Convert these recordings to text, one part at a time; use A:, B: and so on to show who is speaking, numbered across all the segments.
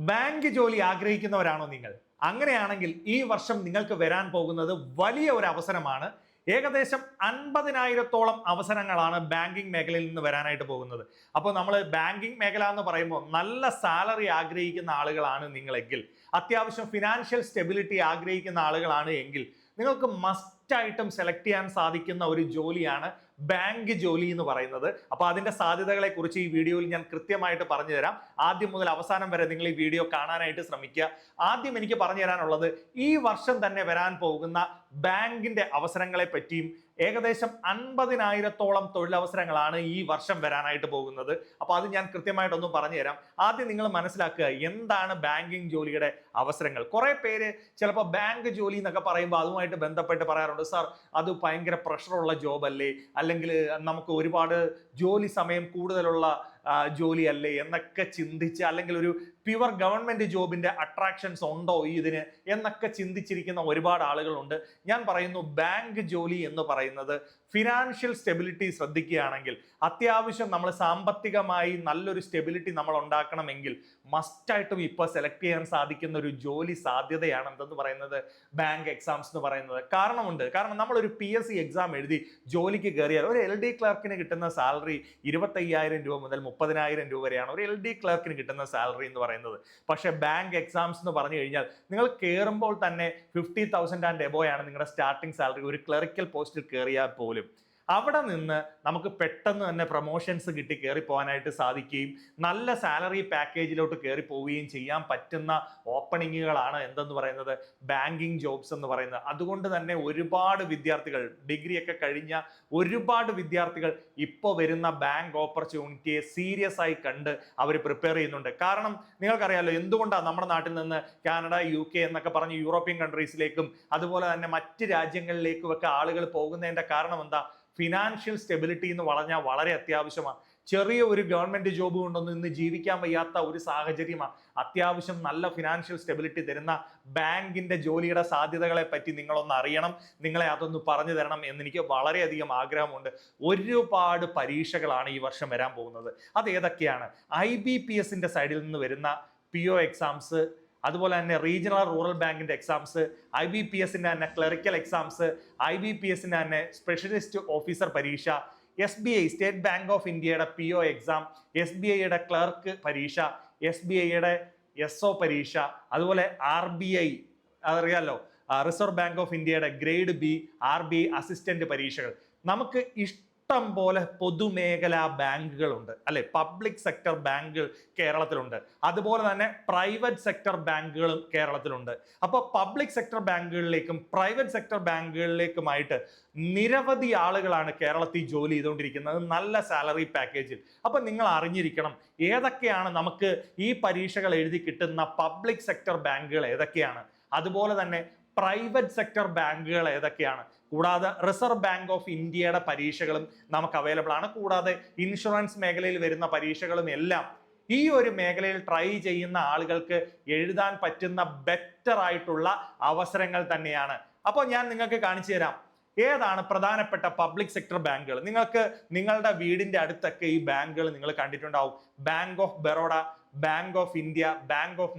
A: Bank ജോലി ആഗ്രഹിക്കുന്നവരാണോ നിങ്ങൾ? അങ്ങനെയാണെങ്കിൽ ഈ വർഷം നിങ്ങൾക്ക് വരാൻ പോകുന്നത് വലിയ ഒരു അവസരമാണ്. ഏകദേശം 50,000-ഓളം അവസരങ്ങളാണ് ബാങ്കിങ് മേഖലയിൽ നിന്ന് വരാനായിട്ട് പോകുന്നത്. അപ്പോൾ നമ്മൾ ബാങ്കിങ് മേഖല എന്ന് പറയുമ്പോൾ നല്ല സാലറി ആഗ്രഹിക്കുന്ന ആളുകളാണ് നിങ്ങളെങ്കിൽ, അത്യാവശ്യം ഫിനാൻഷ്യൽ സ്റ്റെബിലിറ്റി ആഗ്രഹിക്കുന്ന ആളുകളാണ് എങ്കിൽ നിങ്ങൾക്ക് മസ്റ്റായിട്ടും സെലക്ട് ചെയ്യാൻ സാധിക്കുന്ന ഒരു ജോലിയാണ് ബാങ്ക് ജോലി എന്ന് പറയുന്നത്. അപ്പോൾ അതിന്റെ സാധ്യതകളെ കുറിച്ച് ഈ വീഡിയോയിൽ ഞാൻ കൃത്യമായിട്ട് പറഞ്ഞു തരാം. ആദ്യം മുതൽ അവസാനം വരെ നിങ്ങൾ ഈ വീഡിയോ കാണാനായിട്ട് ശ്രമിക്കുക. ആദ്യം എനിക്ക് പറഞ്ഞു തരാനുള്ളത് ഈ വർഷം തന്നെ വരാൻ പോകുന്ന ബാങ്കിന്റെ അവസരങ്ങളെ പറ്റിയും ഏകദേശം 50,000-ഓളം തൊഴിലവസരങ്ങളാണ് ഈ വർഷം വരാനായിട്ട് പോകുന്നത്. അപ്പോൾ അത് ഞാൻ കൃത്യമായിട്ടൊന്ന് പറഞ്ഞു തരാം. ആദ്യം നിങ്ങൾ മനസ്സിലാക്കുക എന്താണ് ബാങ്കിങ് ജോലിയുടെ അവസരങ്ങൾ. കുറെ പേര് ചിലപ്പോൾ ബാങ്ക് ജോലി എന്നൊക്കെ പറയുമ്പോൾ അതുമായിട്ട് ബന്ധപ്പെട്ട് പറയാറുണ്ട്, സാർ അത് ഭയങ്കര പ്രഷറുള്ള ജോബ് അല്ലേ, അല്ലെങ്കിൽ നമുക്ക് ഒരുപാട് ജോലി സമയം കൂടുതലുള്ള ജോലിയല്ലേ എന്നൊക്കെ ചിന്തിച്ച്, അല്ലെങ്കിൽ ഒരു പ്യുവർ ഗവൺമെന്റ് ജോബിന്റെ അട്രാക്ഷൻസ് ഉണ്ടോ ഇതിന് എന്നൊക്കെ ചിന്തിച്ചിരിക്കുന്ന ഒരുപാട് ആളുകളുണ്ട്. ഞാൻ പറയുന്നു ബാങ്ക് ജോലി എന്ന് പറയുന്നത് ഫിനാൻഷ്യൽ സ്റ്റെബിലിറ്റി ശ്രദ്ധിക്കുകയാണെങ്കിൽ, അത്യാവശ്യം നമ്മൾ സാമ്പത്തികമായി നല്ലൊരു സ്റ്റെബിലിറ്റി നമ്മൾ ഉണ്ടാക്കണമെങ്കിൽ മസ്റ്റായിട്ടും ഇപ്പോൾ സെലക്ട് ചെയ്യാൻ സാധിക്കുന്ന ഒരു ജോലി സാധ്യതയാണ് എന്തെന്ന് പറയുന്നത് ബാങ്ക് എക്സാംസ് എന്ന് പറയുന്നത്. കാരണം നമ്മളൊരു PSC എക്സാം എഴുതി ജോലിക്ക് കയറിയാൽ ഒരു LD ക്ലർക്കിന് കിട്ടുന്ന സാലറി 25,000 രൂപ മുതൽ 30,000 രൂപ വരെയാണ് ഒരു LD ക്ലർക്കിന് കിട്ടുന്ന സാലറി എന്ന് പറയുന്നത്. പക്ഷേ ബാങ്ക് എക്സാംസ് എന്ന് പറഞ്ഞു കഴിഞ്ഞാൽ നിങ്ങൾ കയറുമ്പോൾ തന്നെ 50,000 ആൻഡ് എബോ ആണ് നിങ്ങളുടെ സ്റ്റാർട്ടിംഗ് സാലറി ഒരു ക്ലറിക്കൽ പോസ്റ്റിൽ കയറിയാൽ പോലും. അവിടെ നിന്ന് നമുക്ക് പെട്ടെന്ന് തന്നെ പ്രൊമോഷൻസ് കിട്ടി കയറി പോകാനായിട്ട് സാധിക്കുകയും നല്ല സാലറി പാക്കേജിലോട്ട് കയറി പോവുകയും ചെയ്യാൻ പറ്റുന്ന ഓപ്പണിങ്ങുകളാണ് എന്തെന്ന് പറയുന്നത് ബാങ്കിങ് ജോബ്സ് എന്ന് പറയുന്നത്. അതുകൊണ്ട് തന്നെ ഒരുപാട് വിദ്യാർത്ഥികൾ, ഡിഗ്രിയൊക്കെ കഴിഞ്ഞ ഒരുപാട് വിദ്യാർത്ഥികൾ ഇപ്പോൾ വരുന്ന ബാങ്ക് ഓപ്പർച്യൂണിറ്റിയെ സീരിയസ് ആയി കണ്ട് അവർ പ്രിപ്പയർ ചെയ്യുന്നുണ്ട്. കാരണം നിങ്ങൾക്കറിയാലോ എന്തുകൊണ്ടാണ് നമ്മുടെ നാട്ടിൽ നിന്ന് കാനഡ, UK എന്നൊക്കെ പറഞ്ഞ് യൂറോപ്യൻ കൺട്രീസിലേക്കും അതുപോലെ തന്നെ മറ്റ് രാജ്യങ്ങളിലേക്കും ഒക്കെ ആളുകൾ പോകുന്നതിന്റെ കാരണം എന്താ? ഫിനാൻഷ്യൽ സ്റ്റെബിലിറ്റി എന്ന് പറഞ്ഞാൽ വളരെ അത്യാവശ്യമാണ്. ചെറിയ ഒരു ഗവൺമെന്റ് ജോബ് കൊണ്ടൊന്നും ഇന്ന് ജീവിക്കാൻ വയ്യാത്ത ഒരു സാഹചര്യമാണ്. അത്യാവശ്യം നല്ല ഫിനാൻഷ്യൽ സ്റ്റെബിലിറ്റി തരുന്ന ബാങ്കിന്റെ ജോലിയുടെ സാധ്യതകളെ പറ്റി നിങ്ങളൊന്ന് അറിയണം, നിങ്ങളെ അതൊന്ന് പറഞ്ഞു തരണം എന്നെനിക്ക് വളരെയധികം ആഗ്രഹമുണ്ട്. ഒരുപാട് പരീക്ഷകളാണ് ഈ വർഷം വരാൻ പോകുന്നത്. അത് ഏതൊക്കെയാണ്? IBPSന്റെ സൈഡിൽ നിന്ന് വരുന്ന PO എക്സാംസ്, അതുപോലെ തന്നെ റീജിയണൽ റൂറൽ ബാങ്കിന്റെ എക്സാംസ്, IBPSന്റെ തന്നെ ക്ലറിക്കൽ എക്സാംസ്, IBPSന്റെ തന്നെ സ്പെഷ്യലിസ്റ്റ് ഓഫീസർ പരീക്ഷ, SBI സ്റ്റേറ്റ് ബാങ്ക് ഓഫ് ഇന്ത്യയുടെ PO എക്സാം, SBIയുടെ ക്ലർക്ക് പരീക്ഷ, SBIയുടെ SO പരീക്ഷ, അതുപോലെ RBI അറിയാലോ റിസർവ് ബാങ്ക് ഓഫ് ഇന്ത്യയുടെ ഗ്രേഡ് B, RBI അസിസ്റ്റന്റ് പരീക്ഷകൾ. നമുക്ക് ഇഷ്ടം പോലെ പൊതുമേഖലാ ബാങ്കുകളുണ്ട് അല്ലെ, പബ്ലിക് സെക്ടർ ബാങ്കുകൾ കേരളത്തിലുണ്ട്. അതുപോലെ തന്നെ പ്രൈവറ്റ് സെക്ടർ ബാങ്കുകളും കേരളത്തിലുണ്ട്. അപ്പോൾ പബ്ലിക് സെക്ടർ ബാങ്കുകളിലേക്കും പ്രൈവറ്റ് സെക്ടർ ബാങ്കുകളിലേക്കുമായിട്ട് നിരവധി ആളുകളാണ് കേരളത്തിൽ ജോലി ചെയ്തുകൊണ്ടിരിക്കുന്നത് നല്ല സാലറി പാക്കേജിൽ. അപ്പൊ നിങ്ങൾ അറിഞ്ഞിരിക്കണം ഏതൊക്കെയാണ് നമുക്ക് ഈ പരീക്ഷകൾ എഴുതി കിട്ടുന്ന പബ്ലിക് സെക്ടർ ബാങ്കുകൾ ഏതൊക്കെയാണ്, അതുപോലെ തന്നെ പ്രൈവറ്റ് സെക്ടർ ബാങ്കുകൾ ഏതൊക്കെയാണ്. കൂടാതെ റിസർവ് ബാങ്ക് ഓഫ് ഇന്ത്യയുടെ പരീക്ഷകളും നമുക്ക് അവൈലബിൾ ആണ്. കൂടാതെ ഇൻഷുറൻസ് മേഖലയിൽ വരുന്ന പരീക്ഷകളും എല്ലാം ഈ ഒരു മേഖലയിൽ ട്രൈ ചെയ്യുന്ന ആളുകൾക്ക് എഴുതാൻ പറ്റുന്ന ബെറ്റർ ആയിട്ടുള്ള അവസരങ്ങൾ തന്നെയാണ്. അപ്പോൾ ഞാൻ നിങ്ങൾക്ക് കാണിച്ചു തരാം ഏതാണ് പ്രധാനപ്പെട്ട പബ്ലിക് സെക്ടർ ബാങ്കുകൾ. നിങ്ങൾക്ക് നിങ്ങളുടെ വീടിന്റെ അടുത്തൊക്കെ ഈ ബാങ്കുകൾ നിങ്ങൾ കണ്ടിട്ടുണ്ടാവും. Bank of Baroda, bank of India, bank of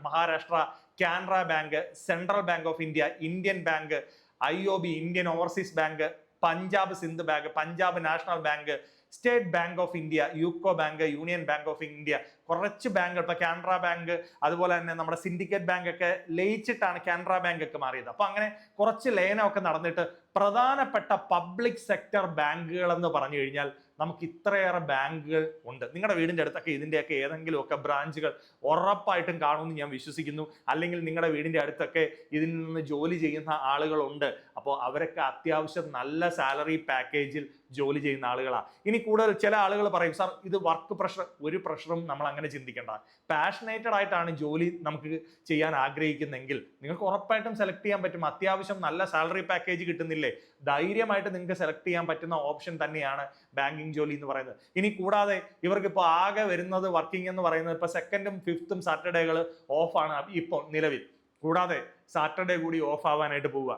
A: Maharashtra, Canara bank, central bank of India, Indian bank, IOB Indian overseas bank, Punjab Sindh bank, Punjab national bank, state bank of India, UCO bank, union bank of India, കുറച്ച് ബാങ്കുകൾ. ഇപ്പൊ Canara bank അതുപോലെ തന്നെ നമ്മുടെ syndicate bank ഒക്കെ ലയിച്ചിട്ടാണ് Canara bank ഒക്കെ മാറിയത്. അപ്പൊ അങ്ങനെ കുറച്ച് ലയനമൊക്കെ നടന്നിട്ട് പ്രധാനപ്പെട്ട പബ്ലിക് സെക്ടർ ബാങ്കുകൾ എന്ന് പറഞ്ഞു കഴിഞ്ഞാൽ നമുക്ക് ഇത്രയേറെ ബാങ്കുകൾ ഉണ്ട്. നിങ്ങളുടെ വീടിന്റെ അടുത്തൊക്കെ ഇതിന്റെയൊക്കെ ഏതെങ്കിലുമൊക്കെ ബ്രാഞ്ചുകൾ ഉറപ്പായിട്ടും കാണുമെന്ന് ഞാൻ വിശ്വസിക്കുന്നു. അല്ലെങ്കിൽ നിങ്ങളുടെ വീടിന്റെ അടുത്തൊക്കെ ഇതിൽ നിന്ന് ജോലി ചെയ്യുന്ന ആളുകളുണ്ട്. അപ്പോൾ അവരൊക്കെ അത്യാവശ്യം നല്ല സാലറി പാക്കേജിൽ ജോലി ചെയ്യുന്ന ആളുകളാണ്. ഇനി കൂടുതൽ ചില ആളുകൾ പറയും, സാർ ഇത് വർക്ക് പ്രഷർ. ഒരു പ്രഷറും നമ്മൾ അങ്ങനെ ചിന്തിക്കേണ്ട. പാഷനേറ്റഡ് ആയിട്ടാണ് ജോലി നമുക്ക് ചെയ്യാൻ ആഗ്രഹിക്കുന്നെങ്കിൽ നിങ്ങൾക്ക് ഉറപ്പായിട്ടും സെലക്ട് ചെയ്യാൻ പറ്റും. അത്യാവശ്യം നല്ല സാലറി പാക്കേജ് കിട്ടുന്നില്ലേ, ധൈര്യമായിട്ട് നിങ്ങൾക്ക് സെലക്ട് ചെയ്യാൻ പറ്റുന്ന ഓപ്ഷൻ തന്നെയാണ് ബാങ്കിങ് ജോലി എന്ന് പറയുന്നത്. ഇനി കൂടാതെ ഇവർക്ക് ഇപ്പോൾ ആകെ വരുന്നത് വർക്കിംഗ് എന്ന് പറയുന്നത് ഇപ്പോൾ 2nd 5th സാറ്റർഡേകൾ ഓഫാണ് ഇപ്പോൾ നിലവിൽ. കൂടാതെ സാറ്റർഡേ കൂടി ഓഫ് ആവാനായിട്ട് പോവുക.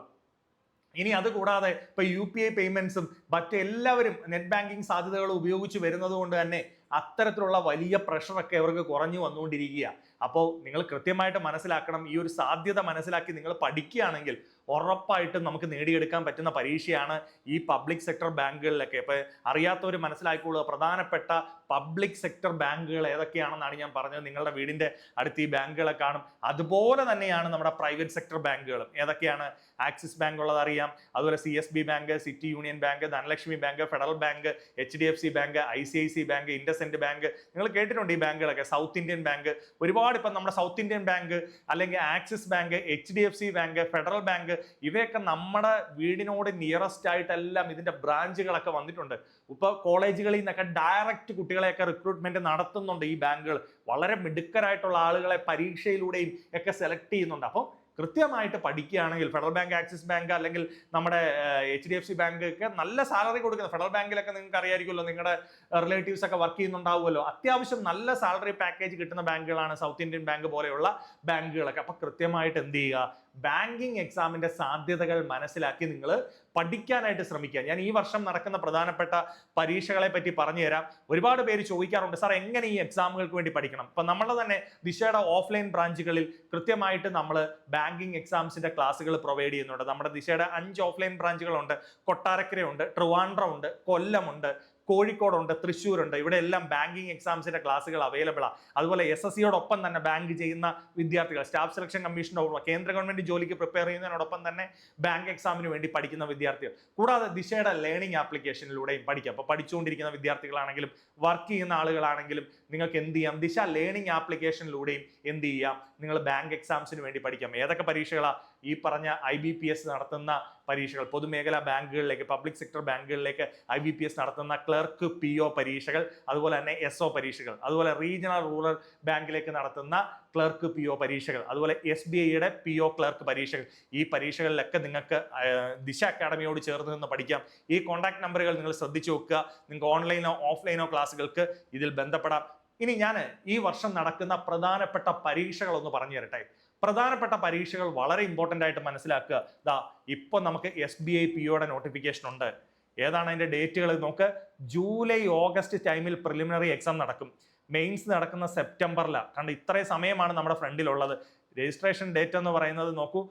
A: ഇനി അത് കൂടാതെ ഇപ്പൊ UPI പേയ്മെന്റ്സും മറ്റെല്ലാവരും നെറ്റ് ബാങ്കിങ് സാധ്യതകൾ ഉപയോഗിച്ച് വരുന്നത് കൊണ്ട് തന്നെ അത്തരത്തിലുള്ള വലിയ പ്രഷറൊക്കെ അവർക്ക് കുറഞ്ഞു വന്നുകൊണ്ടിരിക്കുക. അപ്പോൾ നിങ്ങൾ കൃത്യമായിട്ട് മനസ്സിലാക്കണം, ഈ ഒരു സാധ്യത മനസ്സിലാക്കി നിങ്ങൾ പഠിക്കുകയാണെങ്കിൽ ഉറപ്പായിട്ടും നമുക്ക് നേടിയെടുക്കാൻ പറ്റുന്ന പരീക്ഷയാണ് ഈ പബ്ലിക് സെക്ടർ ബാങ്കുകളിലൊക്കെ. ഇപ്പൊ അറിയാത്തവർ മനസ്സിലാക്കിക്കൊള്ളുക, പ്രധാനപ്പെട്ട പബ്ലിക് സെക്ടർ ബാങ്കുകൾ ഏതൊക്കെയാണെന്നാണ് ഞാൻ പറഞ്ഞത്. നിങ്ങളുടെ വീടിന്റെ അടുത്ത് ഈ ബാങ്കുകളെ കാണും. അതുപോലെ തന്നെയാണ് നമ്മുടെ പ്രൈവറ്റ് സെക്ടർ ബാങ്കുകളും. ഏതൊക്കെയാണ്? ആക്സിസ് ബാങ്ക് ഉള്ളത് അറിയാം, അതുപോലെ CSB bank, city union bank, Dhanalakshmi bank, federal bank, HDFC bank, ICICI bank, IndusInd bank. നിങ്ങൾ കേട്ടിട്ടുണ്ട് ഈ ബാങ്കുകളൊക്കെ. സൗത്ത് ഇന്ത്യൻ ബാങ്ക്, ഒരുപാട്. ഇപ്പം നമ്മുടെ സൗത്ത് ഇന്ത്യൻ ബാങ്ക് അല്ലെങ്കിൽ axis bank, HDFC bank, federal bank, ഇവയൊക്കെ നമ്മുടെ വീടിനോട് നിയറസ്റ്റ് ആയിട്ടെല്ലാം ഇതിന്റെ ബ്രാഞ്ചുകളൊക്കെ വന്നിട്ടുണ്ട്. ഇപ്പൊ കോളേജുകളിൽ നിന്നൊക്കെ ഡയറക്റ്റ് കുട്ടികളെയൊക്കെ റിക്രൂട്ട്മെന്റ് നടത്തുന്നുണ്ട് ഈ ബാങ്കുകൾ. വളരെ മിടുക്കരായിട്ടുള്ള ആളുകളെ പരീക്ഷയിലൂടെയും ഒക്കെ സെലക്ട് ചെയ്യുന്നുണ്ട്. അപ്പോൾ കൃത്യമായിട്ട് പഠിക്കുകയാണെങ്കിൽ ഫെഡറൽ ബാങ്ക്, ആക്സിസ് ബാങ്ക് അല്ലെങ്കിൽ നമ്മുടെ HDFC ബാങ്ക് ഒക്കെ നല്ല സാലറി കൊടുക്കുന്നത്. ഫെഡറൽ ബാങ്കിലൊക്കെ നിങ്ങൾക്ക് അറിയാമായിരിക്കുമല്ലോ, നിങ്ങളുടെ റിലേറ്റീവ്സ് ഒക്കെ വർക്ക് ചെയ്യുന്നുണ്ടാവുമല്ലോ. അത്യാവശ്യം നല്ല സാലറി പാക്കേജ് കിട്ടുന്ന ബാങ്കുകളാണ് സൗത്ത് ഇന്ത്യൻ ബാങ്ക് പോലെയുള്ള ബാങ്കുകളൊക്കെ. അപ്പൊ കൃത്യമായിട്ട് എന്ത് ചെയ്യുക, ബാങ്കിങ് എക്സാമിന്റെ സാധ്യതകൾ മനസ്സിലാക്കി നിങ്ങൾ പഠിക്കാനായിട്ട് ശ്രമിക്കുക. ഞാൻ ഈ വർഷം നടക്കുന്ന പ്രധാനപ്പെട്ട പരീക്ഷകളെ പറ്റി പറഞ്ഞു തരാം. ഒരുപാട് പേര് ചോദിക്കാറുണ്ട്, സാർ എങ്ങനെ ഈ എക്സാമുകൾക്ക് വേണ്ടി പഠിക്കണം? ഇപ്പൊ നമ്മളെ തന്നെ ദിശയുടെ ഓഫ്ലൈൻ ബ്രാഞ്ചുകളിൽ കൃത്യമായിട്ട് നമ്മൾ ബാങ്കിങ് എക്സാംസിന്റെ ക്ലാസ്സുകൾ പ്രൊവൈഡ് ചെയ്യുന്നുണ്ട്. നമ്മുടെ ദിശയുടെ 5 ഓഫ്ലൈൻ ബ്രാഞ്ചുകളുണ്ട്. കൊട്ടാരക്കരയുണ്ട്, ട്രിവാൻഡ്രം ഉണ്ട്, കൊല്ലമുണ്ട്, കോഴിക്കോടുണ്ട്, തൃശ്ശൂരുണ്ട്. ഇവിടെ എല്ലാം ബാങ്കിങ് എക്സാംസിന്റെ ക്ലാസ്സുകൾ അവൈലബിൾ ആണ്. അതുപോലെ SSCയോടൊപ്പം തന്നെ ബാങ്ക് ചെയ്യുന്ന വിദ്യാർത്ഥികൾ, സ്റ്റാഫ് സെലക്ഷൻ കമ്മീഷന്റെ കേന്ദ്ര ഗവൺമെന്റ് ജോലിക്ക് പ്രിപ്പയർ ചെയ്യുന്നതിനോടൊപ്പം തന്നെ ബാങ്ക് എക്സാമിന് വേണ്ടി പഠിക്കുന്ന വിദ്യാർത്ഥികൾ, കൂടാതെ ദിശയുടെ ലേണിംഗ് ആപ്ലിക്കേഷനിലൂടെയും പഠിക്കാം. അപ്പോൾ പഠിച്ചുകൊണ്ടിരിക്കുന്ന വിദ്യാർത്ഥികളാണെങ്കിലും വർക്ക് ചെയ്യുന്ന ആളുകളാണെങ്കിലും നിങ്ങൾക്ക് എന്ത് ചെയ്യാം, ദിശ ലേണിംഗ് ആപ്ലിക്കേഷനിലൂടെയും എന്ത് ചെയ്യാം, നിങ്ങൾ ബാങ്ക് എക്സാംസിന് വേണ്ടി പഠിക്കാം. ഏതൊക്കെ പരീക്ഷകളാണ്? ഈ പറഞ്ഞ IBPS നടത്തുന്ന പരീക്ഷകൾ, പൊതുമേഖലാ ബാങ്കുകളിലേക്ക്, പബ്ലിക് സെക്ടർ ബാങ്കുകളിലേക്ക് IBPS നടത്തുന്ന ക്ലർക്ക് PO പരീക്ഷകൾ, അതുപോലെ തന്നെ SO പരീക്ഷകൾ, അതുപോലെ റീജിയണൽ റൂറൽ ബാങ്കിലേക്ക് നടത്തുന്ന ക്ലർക്ക് PO പരീക്ഷകൾ, അതുപോലെ SBIയുടെ PO ക്ലർക്ക് പരീക്ഷകൾ. ഈ പരീക്ഷകളിലൊക്കെ നിങ്ങൾക്ക് ദിശ അക്കാഡമിയോട് ചേർന്ന് നിന്ന് പഠിക്കാം. ഈ കോൺടാക്ട് നമ്പറുകൾ നിങ്ങൾ ശ്രദ്ധിച്ചു വെക്കുക. നിങ്ങൾക്ക് ഓൺലൈനോ ഓഫ്ലൈനോ ക്ലാസ്സുകൾക്ക് ഇതിൽ ബന്ധപ്പെടാം. ഇനി ഞാൻ ഈ വർഷം നടക്കുന്ന പ്രധാനപ്പെട്ട പരീക്ഷകൾ ഒന്ന് പറഞ്ഞു തരട്ടെ. പ്രധാനപ്പെട്ട പരീക്ഷകൾ വളരെ ഇമ്പോർട്ടൻ്റ് ആയിട്ട് മനസ്സിലാക്കുക. ഇപ്പൊ നമുക്ക് SBI POയുടെ നോട്ടിഫിക്കേഷൻ ഉണ്ട്. ഏതാണ് അതിന്റെ ഡേറ്റുകൾ നോക്ക്. ജൂലൈ ഓഗസ്റ്റ് ടൈമിൽ പ്രിലിമിനറി എക്സാം നടക്കും. മെയിൻസ് നടക്കുന്ന സെപ്റ്റംബറിലാണ്. കാരണം ഇത്രയും സമയമാണ് നമ്മുടെ ഫ്രണ്ടിലുള്ളത്. രജിസ്ട്രേഷൻ ഡേറ്റ് എന്ന് പറയുന്നത് നോക്കൂ,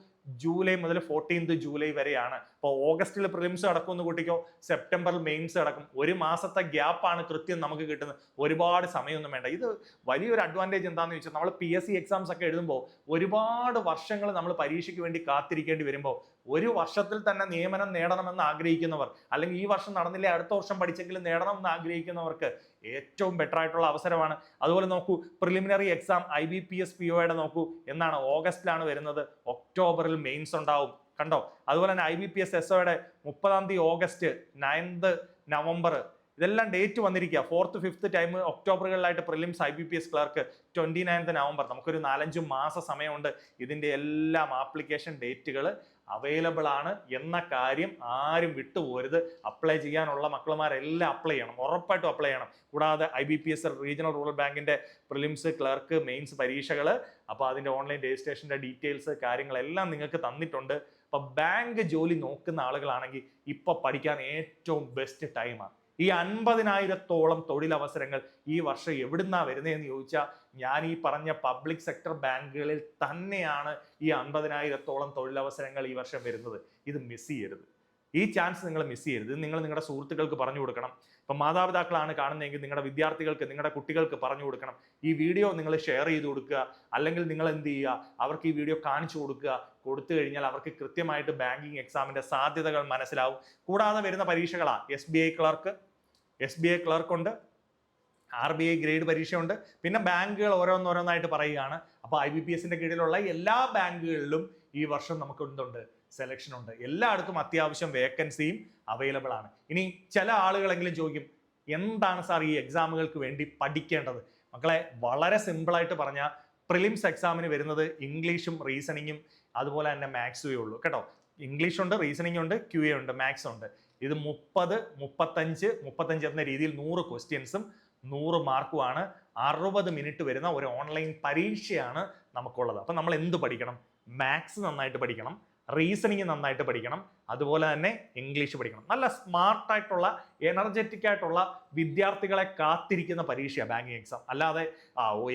A: ജൂലൈ മുതൽ 14 ജൂലൈ വരെയാണ്. അപ്പോൾ ഓഗസ്റ്റിൽ പ്രിലിംസ് നടക്കുമെന്ന് കൂട്ടിക്കോ, സെപ്റ്റംബറിൽ മെയിൻസ് നടക്കും. 1 മാസത്തെ ഗ്യാപ്പാണ് കൃത്യം നമുക്ക് കിട്ടുന്നത്. ഒരുപാട് സമയമൊന്നും വേണ്ട. ഇത് വലിയൊരു അഡ്വാൻറ്റേജ് എന്താണെന്ന് ചോദിച്ചാൽ, നമ്മൾ PSC എക്സാംസ് ഒക്കെ എഴുതുമ്പോൾ ഒരുപാട് വർഷങ്ങൾ നമ്മൾ പരീക്ഷയ്ക്ക് വേണ്ടി കാത്തിരിക്കേണ്ടി വരുമ്പോൾ, ഒരു വർഷത്തിൽ തന്നെ നിയമനം നേടണമെന്ന് ആഗ്രഹിക്കുന്നവർ, അല്ലെങ്കിൽ ഈ വർഷം നടന്നില്ലേ അടുത്ത വർഷം പഠിച്ചെങ്കിലും നേടണമെന്ന് ആഗ്രഹിക്കുന്നവർക്ക് ഏറ്റവും ബെറ്റർ ആയിട്ടുള്ള അവസരമാണ്. അതുപോലെ നോക്കൂ, പ്രിലിമിനറി എക്സാം IBPS POയുടെ നോക്കൂ, എന്നാണ് ഓഗസ്റ്റിലാണ് വരുന്നത്. ഒക്ടോബറിൽ മെയിൻസ് ഉണ്ടാവും. കണ്ടോ? അതുപോലെ തന്നെ IBPS SOയുടെ 30 ഓഗസ്റ്റ്, 9 നവംബർ, ഇതെല്ലാം ഡേറ്റ് വന്നിരിക്കുക. 4th 5th ടൈം ഒക്ടോബറുകളിലായിട്ട് പ്രിലിംസ് IBPS ക്ലർക്ക്, 29 നവംബർ. നമുക്കൊരു 4-5 മാസ സമയമുണ്ട്. ഇതിന്റെ എല്ലാം ആപ്ലിക്കേഷൻ ഡേറ്റുകൾ അവൈലബിൾ ആണ് എന്ന കാര്യം ആരും വിട്ടുപോരുത്. അപ്ലൈ ചെയ്യാനുള്ള മക്കളുമാരെല്ലാം അപ്ലൈ ചെയ്യണം, ഉറപ്പായിട്ടും അപ്ലൈ ചെയ്യണം. കൂടാതെ IBPS റീജിയണൽ റൂറൽ ബാങ്കിന്റെ പ്രിലിംസ്, ക്ലർക്ക്, മെയിൻസ് പരീക്ഷകൾ, അപ്പോൾ അതിന്റെ ഓൺലൈൻ രജിസ്ട്രേഷന്റെ ഡീറ്റെയിൽസ് കാര്യങ്ങളെല്ലാം നിങ്ങൾക്ക് തന്നിട്ടുണ്ട്. അപ്പൊ ബാങ്ക് ജോലി നോക്കുന്ന ആളുകളാണെങ്കിൽ ഇപ്പൊ പഠിക്കാൻ ഏറ്റവും ബെസ്റ്റ് ടൈമാണ്. ഈ 50,000-ഓളം തൊഴിലവസരങ്ങൾ ഈ വർഷം എവിടുന്നാ വരുന്നതെന്ന് ചോദിച്ചാൽ, ഞാൻ ഈ പറഞ്ഞ പബ്ലിക് സെക്ടർ ബാങ്കുകളിൽ തന്നെയാണ് ഈ 50,000-ഓളം തൊഴിലവസരങ്ങൾ ഈ വർഷം വരുന്നത്. ഇത് മിസ് ചെയ്യരുത്. ഈ ചാൻസ് നിങ്ങൾ മിസ് ചെയ്യരുത്. നിങ്ങൾ നിങ്ങളുടെ സുഹൃത്തുക്കൾക്ക് പറഞ്ഞു കൊടുക്കണം. ഇപ്പം മാതാപിതാക്കളാണ് കാണുന്നതെങ്കിൽ നിങ്ങളുടെ വിദ്യാർത്ഥികൾക്ക്, നിങ്ങളുടെ കുട്ടികൾക്ക് പറഞ്ഞു കൊടുക്കണം. ഈ വീഡിയോ നിങ്ങൾ ഷെയർ ചെയ്ത് കൊടുക്കുക. അല്ലെങ്കിൽ നിങ്ങൾ എന്ത് ചെയ്യുക, അവർക്ക് ഈ വീഡിയോ കാണിച്ചു കൊടുക്കുക. കൊടുത്തു കഴിഞ്ഞാൽ അവർക്ക് കൃത്യമായിട്ട് ബാങ്കിങ് എക്സാമിന്റെ സാധ്യതകൾ മനസ്സിലാവും. കൂടാതെ വരുന്ന പരീക്ഷകളാണ് SBI ക്ലർക്ക് ഉണ്ട്, RBI ഗ്രേഡ് പരീക്ഷയുണ്ട്. പിന്നെ ബാങ്കുകൾ ഓരോന്നോരോന്നായിട്ട് പറയുകയാണ്. അപ്പോൾ IBPSന്റെ കീഴിലുള്ള എല്ലാ ബാങ്കുകളിലും ഈ വർഷം നമുക്ക് എന്തുണ്ട്, സെലക്ഷൻ ഉണ്ട്. എല്ലായിടത്തും അത്യാവശ്യം വേക്കൻസിയും അവൈലബിൾ ആണ്. ഇനി ചില ആളുകളെങ്കിലും ചോദിക്കും, എന്താണ് സാർ ഈ എക്സാമുകൾക്ക് വേണ്ടി പഠിക്കേണ്ടത്? മക്കളെ, വളരെ സിമ്പിളായിട്ട് പറഞ്ഞാൽ, പ്രിലിംസ് എക്സാമിന് വരുന്നത് ഇംഗ്ലീഷും റീസണിങ്ങും അതുപോലെ തന്നെ മാത്സുമേ ഉള്ളൂ കേട്ടോ. ഇംഗ്ലീഷ് ഉണ്ട്, റീസണിങ് ഉണ്ട്, QA ഉണ്ട്, മാത്സ് ഉണ്ട്. ഇത് 30, 35 എന്ന രീതിയിൽ 100 ക്വസ്റ്റ്യൻസും 100 മാർക്കുമാണ്. 60 മിനിറ്റ് വരുന്ന ഒരു ഓൺലൈൻ പരീക്ഷയാണ് നമുക്കുള്ളത്. അപ്പം നമ്മൾ എന്ത് പഠിക്കണം? മാത്സ് നന്നായിട്ട് പഠിക്കണം, റീസണിങ് നന്നായിട്ട് പഠിക്കണം, അതുപോലെ തന്നെ ഇംഗ്ലീഷ് പഠിക്കണം. നല്ല സ്മാർട്ടായിട്ടുള്ള എനർജറ്റിക് ആയിട്ടുള്ള വിദ്യാർത്ഥികളെ കാത്തിരിക്കുന്ന പരീക്ഷയാണ് ബാങ്കിങ് എക്സാം. അല്ലാതെ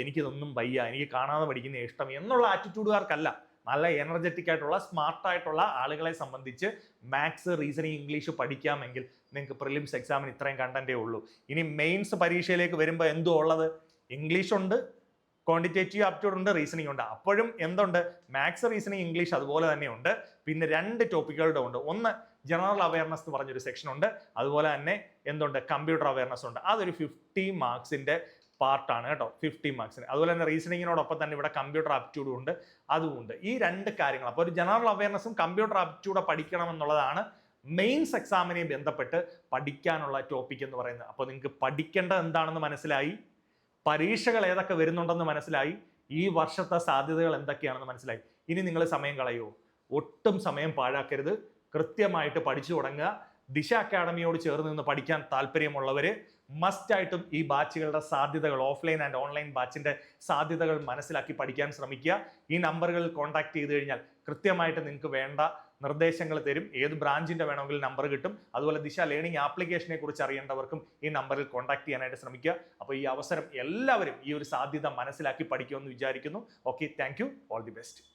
A: എനിക്കിതൊന്നും വയ്യ, എനിക്ക് കാണാതെ പഠിക്കുന്ന ഇഷ്ടം എന്നുള്ള ആറ്റിറ്റ്യൂഡുകാർക്കല്ല. നല്ല എനർജറ്റിക് ആയിട്ടുള്ള സ്മാർട്ടായിട്ടുള്ള ആളുകളെ സംബന്ധിച്ച് മാത്സ്, റീസണിങ്, ഇംഗ്ലീഷ് പഠിക്കാമെങ്കിൽ നിങ്ങൾക്ക് പ്രിലിംസ് എക്സാമിന് ഇത്രയും കണ്ടന്റേ ഉള്ളൂ. ഇനി മെയിൻസ് പരീക്ഷയിലേക്ക് വരുമ്പോൾ എന്തോ ഉള്ളത്? ഇംഗ്ലീഷ് ഉണ്ട്, ക്വാണ്ടിറ്റേറ്റീവ് ആപ്റ്റ്യൂഡ് ഉണ്ട്, റീസണിങ് ഉണ്ട്. അപ്പോഴും എന്തുണ്ട്? മാത്സ്, റീസണിങ്, ഇംഗ്ലീഷ് അതുപോലെ തന്നെ ഉണ്ട്. പിന്നെ 2 ടോപ്പിക്കുകളുടെ ഉണ്ട്. ഒന്ന് ജനറൽ അവയർനെസ് എന്ന് പറഞ്ഞൊരു സെക്ഷൻ ഉണ്ട്, അതുപോലെ തന്നെ എന്തുണ്ട്? കമ്പ്യൂട്ടർ അവയർനെസ് ഉണ്ട്. അതൊരു 50 മാർക്സിന്റെ പാർട്ടാണ് കേട്ടോ, 50 മാർക്സിന്. അതുപോലെ തന്നെ റീസണിങ്ങിനോടൊപ്പം തന്നെ ഇവിടെ കമ്പ്യൂട്ടർ ആപ്റ്റ്യൂഡും ഉണ്ട്, അതുമുണ്ട്. ഈ 2 കാര്യങ്ങൾ, അപ്പോൾ ഒരു ജനറൽ അവയർനെസ്സും കമ്പ്യൂട്ടർ ആപ്റ്റ്യൂഡും പഠിക്കണം എന്നുള്ളതാണ് മെയിൻസ് എക്സാമിനെ ബന്ധപ്പെട്ട് പഠിക്കാനുള്ള ടോപ്പിക് എന്ന് പറയുന്നത്. അപ്പോൾ നിങ്ങൾക്ക് പഠിക്കേണ്ടത് എന്താണെന്ന് മനസ്സിലായി, പരീക്ഷകൾ ഏതൊക്കെ വരുന്നുണ്ടെന്ന് മനസ്സിലായി, ഈ വർഷത്തെ സാധ്യതകൾ എന്തൊക്കെയാണെന്ന് മനസ്സിലായി. ഇനി നിങ്ങൾ സമയം കളയുമോ? ഒട്ടും സമയം പാഴാക്കരുത്. കൃത്യമായിട്ട് പഠിച്ചു തുടങ്ങുക. ദിശ അക്കാഡമിയോട് ചേർന്ന് നിന്ന് പഠിക്കാൻ താല്പര്യമുള്ളവര് മസ്റ്റായിട്ടും ഈ ബാച്ചുകളുടെ സാധ്യതകൾ, ഓഫ്ലൈൻ ആൻഡ് ഓൺലൈൻ ബാച്ചിന്റെ സാധ്യതകൾ മനസ്സിലാക്കി പഠിക്കാൻ ശ്രമിക്കുക. ഈ നമ്പറുകളിൽ കോൺടാക്ട് ചെയ്ത് കഴിഞ്ഞാൽ കൃത്യമായിട്ട് നിങ്ങൾക്ക് വേണ്ട നിർദ്ദേശങ്ങൾ തരും. ഏത് ബ്രാഞ്ചിന്റെ വേണമെങ്കിലും നമ്പർ കിട്ടും. അതുപോലെ ദിശ ലേണിംഗ് ആപ്ലിക്കേഷനെ കുറിച്ച് അറിയേണ്ടവർക്കും ഈ നമ്പറിൽ കോൺടാക്ട് ചെയ്യാനായിട്ട് ശ്രമിക്കുക. അപ്പോൾ ഈ അവസരം എല്ലാവരും ഈ ഒരു സാധ്യത മനസ്സിലാക്കി പഠിക്കുമെന്ന് വിചാരിക്കുന്നു. Okay, thank you, all the best.